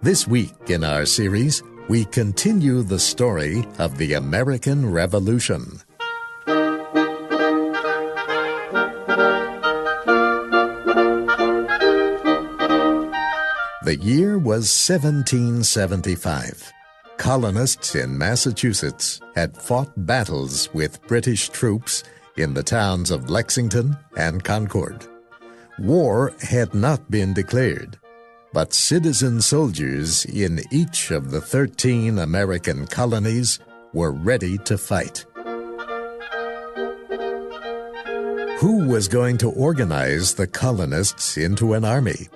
This week in our series, we continue the story of the American Revolution. The year was 1775. Colonists in Massachusetts had fought battles with British troops in the towns of Lexington and Concord. War had not been declared, but citizen soldiers in each of the 13 American colonies were ready to fight. Who was going to organize the colonists into an army?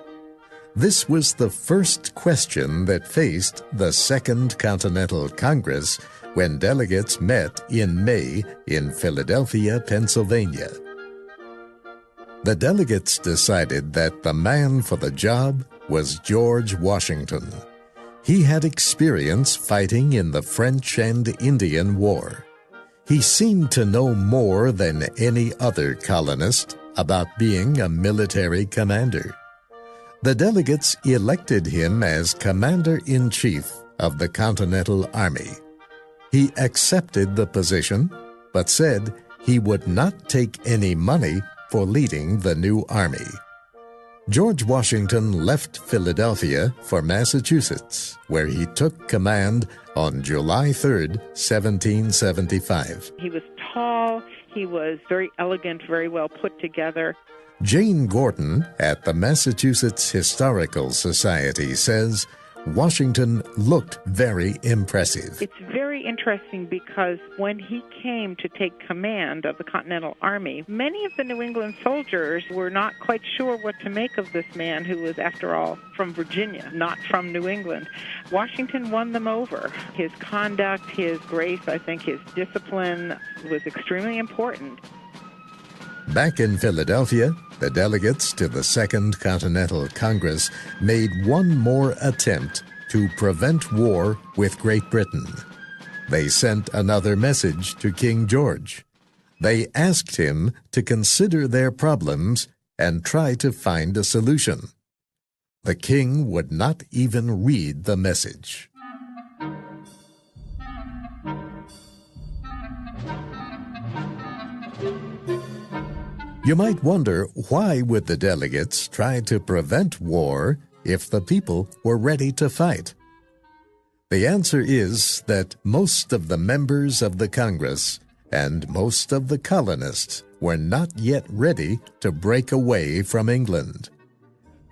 This was the first question that faced the Second Continental Congress when delegates met in May in Philadelphia, Pennsylvania. The delegates decided that the man for the job was George Washington. He had experience fighting in the French and Indian War. He seemed to know more than any other colonist about being a military commander. The delegates elected him as Commander-in-Chief of the Continental Army. He accepted the position, but said he would not take any money for leading the new army. George Washington left Philadelphia for Massachusetts, where he took command on July 3, 1775. He was tall, he was very elegant, very well put together. Jane Gordon at the Massachusetts Historical Society says Washington looked very impressive. It's very interesting because when he came to take command of the Continental Army, many of the New England soldiers were not quite sure what to make of this man who was, after all, from Virginia, not from New England. Washington won them over. His conduct, his grace, I think his discipline was extremely important. Back in Philadelphia, the delegates to the Second Continental Congress made one more attempt to prevent war with Great Britain. They sent another message to King George. They asked him to consider their problems and try to find a solution. The king would not even read the message. You might wonder, why would the delegates try to prevent war if the people were ready to fight? The answer is that most of the members of the Congress and most of the colonists were not yet ready to break away from England.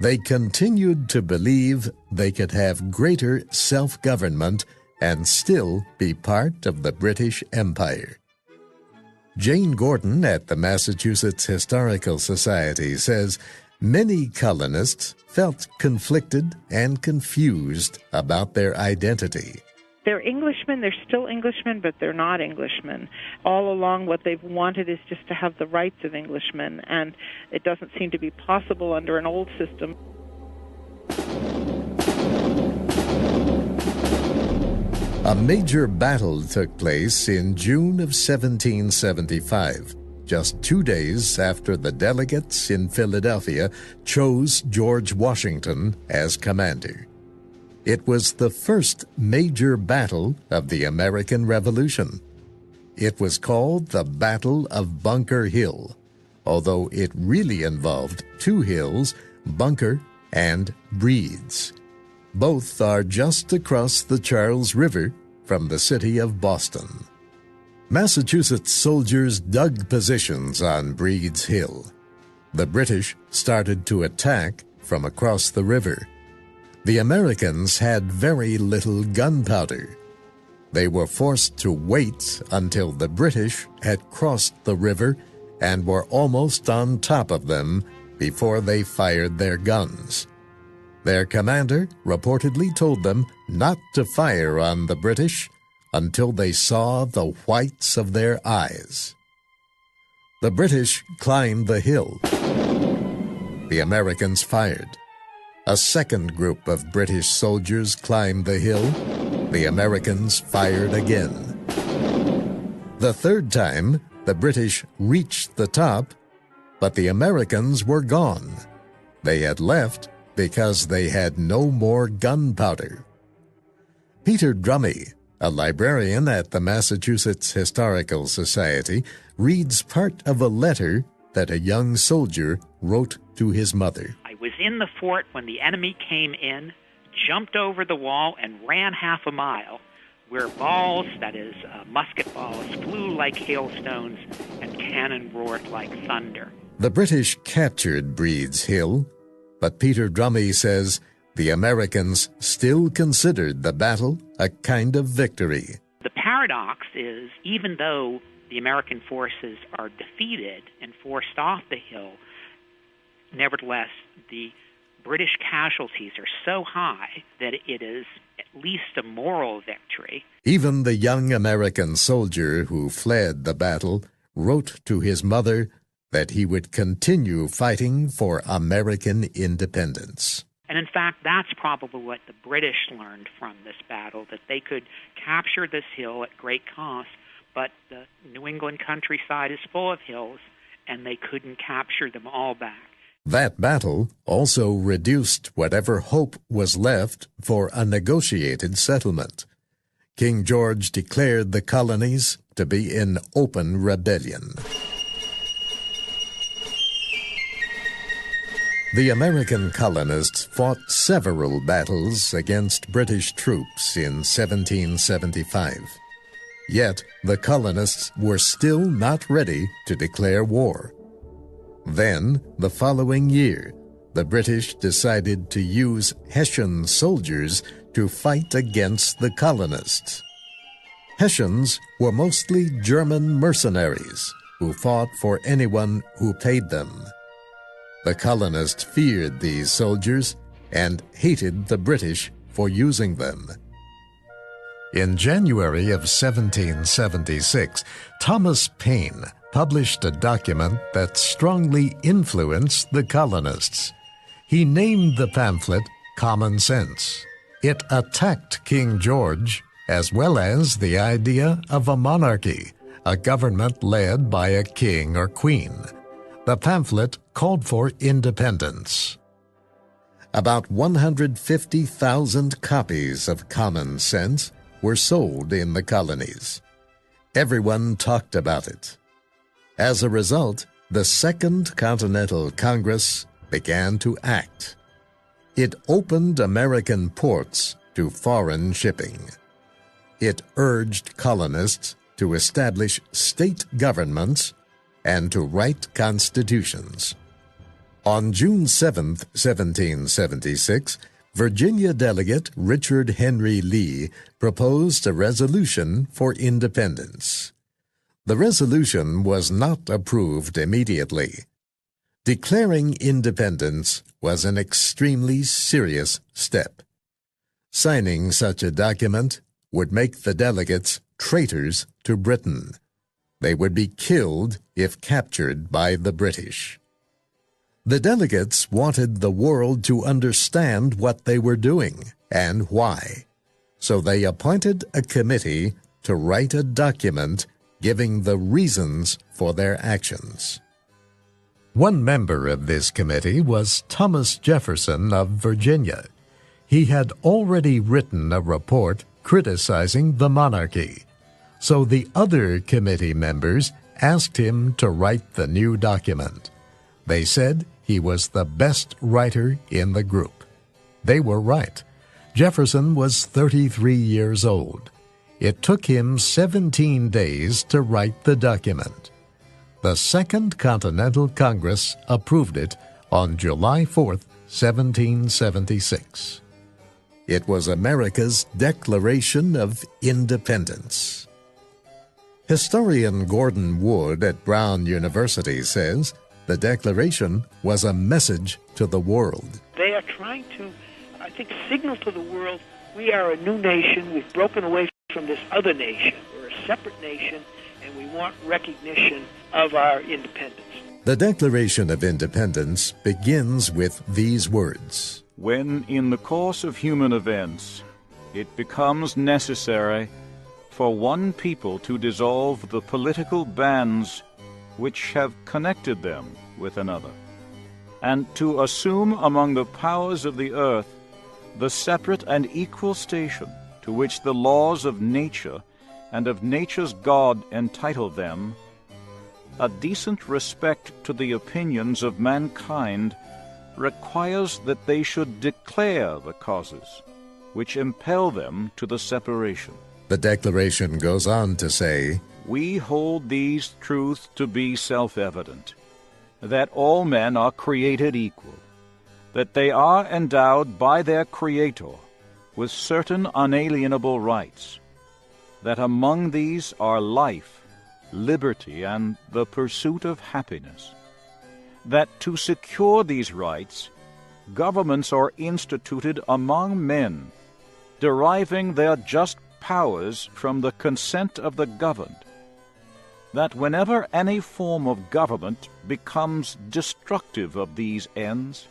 They continued to believe they could have greater self-government and still be part of the British Empire. Jane Gordon at the Massachusetts Historical Society says many colonists felt conflicted and confused about their identity. They're Englishmen, they're still Englishmen, but they're not Englishmen. All along what they've wanted is just to have the rights of Englishmen, and it doesn't seem to be possible under an old system. A major battle took place in June of 1775, just 2 days after the delegates in Philadelphia chose George Washington as commander. It was the first major battle of the American Revolution. It was called the Battle of Bunker Hill, although it really involved two hills, Bunker and Breed's. Both are just across the Charles River from the city of Boston. Massachusetts soldiers dug positions on Breed's Hill. The British started to attack from across the river. The Americans had very little gunpowder. They were forced to wait until the British had crossed the river and were almost on top of them before they fired their guns. Their commander reportedly told them not to fire on the British until they saw the whites of their eyes. The British climbed the hill. The Americans fired. A second group of British soldiers climbed the hill. The Americans fired again. The third time, the British reached the top, but the Americans were gone. They had left because they had no more gunpowder. Peter Drummey, a librarian at the Massachusetts Historical Society, reads part of a letter that a young soldier wrote to his mother. I was in the fort when the enemy came in, jumped over the wall, and ran half a mile, where balls, that is, musket balls, flew like hailstones and cannon roared like thunder. The British captured Breed's Hill, but Peter Drummey says the Americans still considered the battle a kind of victory. The paradox is, even though the American forces are defeated and forced off the hill, nevertheless, the British casualties are so high that it is at least a moral victory. Even the young American soldier who fled the battle wrote to his mother that he would continue fighting for American independence. And in fact, that's probably what the British learned from this battle, that they could capture this hill at great cost, but the New England countryside is full of hills, and they couldn't capture them all back. That battle also reduced whatever hope was left for a negotiated settlement. King George declared the colonies to be in open rebellion. The American colonists fought several battles against British troops in 1775. Yet the colonists were still not ready to declare war. Then, the following year, the British decided to use Hessian soldiers to fight against the colonists. Hessians were mostly German mercenaries who fought for anyone who paid them. The colonists feared these soldiers and hated the British for using them. In January of 1776, Thomas Paine published a document that strongly influenced the colonists. He named the pamphlet Common Sense. It attacked King George as well as the idea of a monarchy, a government led by a king or queen. The pamphlet called for independence. About 150,000 copies of Common Sense were sold in the colonies. Everyone talked about it. As a result, the Second Continental Congress began to act. It opened American ports to foreign shipping. It urged colonists to establish state governments and to write constitutions. On June 7, 1776, Virginia delegate Richard Henry Lee proposed a resolution for independence. The resolution was not approved immediately. Declaring independence was an extremely serious step. Signing such a document would make the delegates traitors to Britain. They would be killed if captured by the British. The delegates wanted the world to understand what they were doing and why, so they appointed a committee to write a document giving the reasons for their actions. One member of this committee was Thomas Jefferson of Virginia. He had already written a report criticizing the monarchy, so the other committee members asked him to write the new document. They said he was the best writer in the group. They were right. Jefferson was 33 years old. It took him 17 days to write the document. The Second Continental Congress approved it on July 4, 1776. It was America's Declaration of Independence. Historian Gordon Wood at Brown University says the Declaration was a message to the world. They are trying to, I think, signal to the world, we are a new nation, we've broken away from this other nation. We're a separate nation, and we want recognition of our independence. The Declaration of Independence begins with these words. When in the course of human events it becomes necessary for one people to dissolve the political bands which have connected them with another, and to assume among the powers of the earth the separate and equal station to which the laws of nature and of nature's God entitle them, a decent respect to the opinions of mankind requires that they should declare the causes which impel them to the separation. The Declaration goes on to say, "We hold these truths to be self-evident, that all men are created equal, that they are endowed by their Creator with certain unalienable rights, that among these are life, liberty, and the pursuit of happiness, that to secure these rights, governments are instituted among men, deriving their just powers from the consent of the governed, that whenever any form of government becomes destructive of these ends,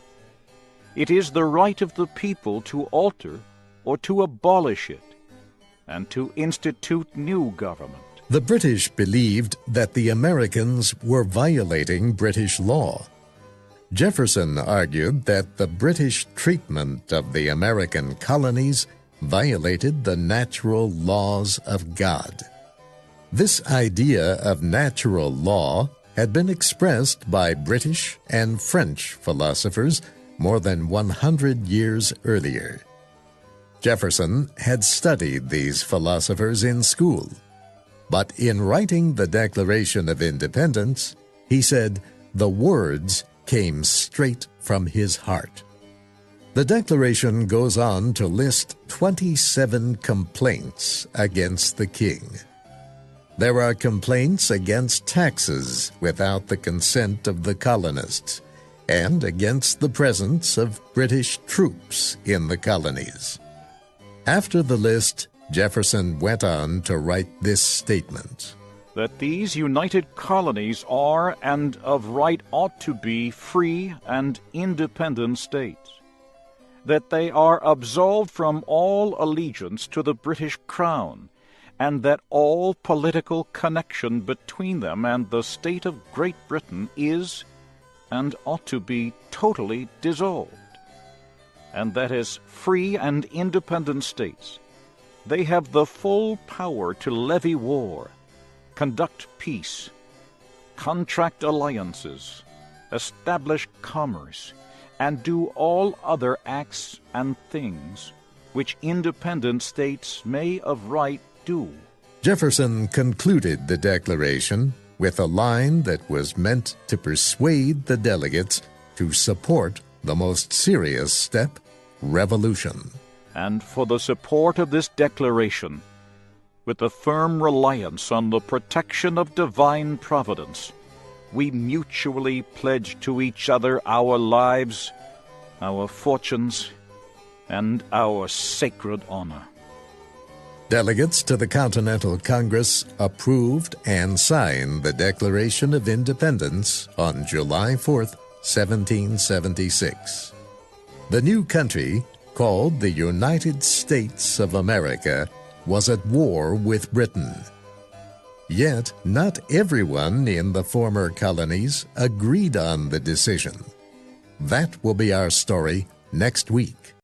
it is the right of the people to alter or to abolish it, and to institute new government." The British believed that the Americans were violating British law. Jefferson argued that the British treatment of the American colonies violated the natural laws of God. This idea of natural law had been expressed by British and French philosophers more than 100 years earlier. Jefferson had studied these philosophers in school, but in writing the Declaration of Independence, he said the words came straight from his heart. The Declaration goes on to list 27 complaints against the king. There are complaints against taxes without the consent of the colonists, and against the presence of British troops in the colonies. After the list, Jefferson went on to write this statement: "That these united colonies are and of right ought to be free and independent states, that they are absolved from all allegiance to the British Crown, and that all political connection between them and the state of Great Britain is and ought to be totally dissolved, and that as free and independent states they have the full power to levy war, conduct peace, contract alliances, establish commerce, and do all other acts and things which independent states may of right do." Jefferson concluded the Declaration with a line that was meant to persuade the delegates to support the most serious step, revolution. And for the support of this declaration, with the firm reliance on the protection of divine providence, we mutually pledge to each other our lives, our fortunes, and our sacred honor. Delegates to the Continental Congress approved and signed the Declaration of Independence on July 4th, 1776. The new country, called the United States of America, was at war with Britain. Yet not everyone in the former colonies agreed on the decision. That will be our story next week.